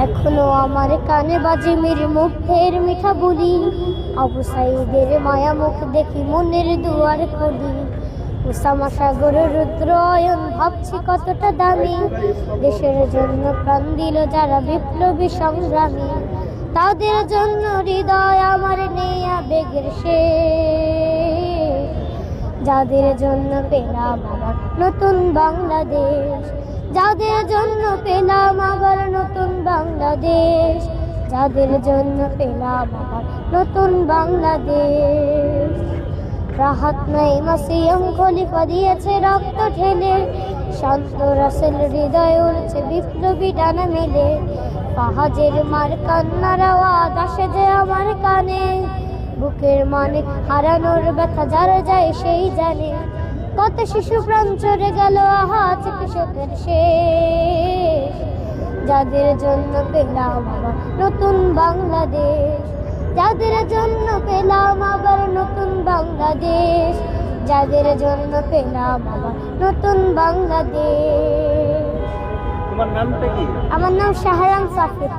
এখনো আমার কানে বাজে মীর মুগ্ধের মিঠা বলি, আবু সাইদের মায়া মুখ দেখি মনের দুয়ার খুলি। উসামা সাগর রুদ্রয়ন ভাবছি কতটা দামি, দেশের জন্য প্রাণ দিল যারা বিপ্লবী সংগ্রামী। তাদের জন্য হৃদয় আমার নেই আবেগের শেষ, যাদের জন্য পেলাম আবার নতুন বাংলাদেশ, যাদের জন্য পেলাম আবার নতুন বাংলাদেশ, যাদের জন্য পেলাম আবার নতুন বাংলাদেশ। রাহাত নাইমা সিএম খলিফা দিয়েছে রক্ত ঢেলে, শান্ত রাসেল হৃদয় উড়ছে বিপ্লবী ডানা মেলে। ফাহাজের মার কান্নার আওয়াজ আসে যে আমার কানে, বুকের মানে হারানোর ব্যথা যারা যায় সেই জানে। কত শিশু প্রাণ চড়ে গেল আহা চিকিৎসকের শেষ, যাদের জন্য পেলাম আবার নতুন বাংলাদেশ, যাদের জন্য পেলাম আবার নতুন বাংলাদেশ, যাদের জন্য পেলাম আবার নতুন বাংলাদেশ। তোমার নামটা কি? আমার নাম শাহরাম সাফির।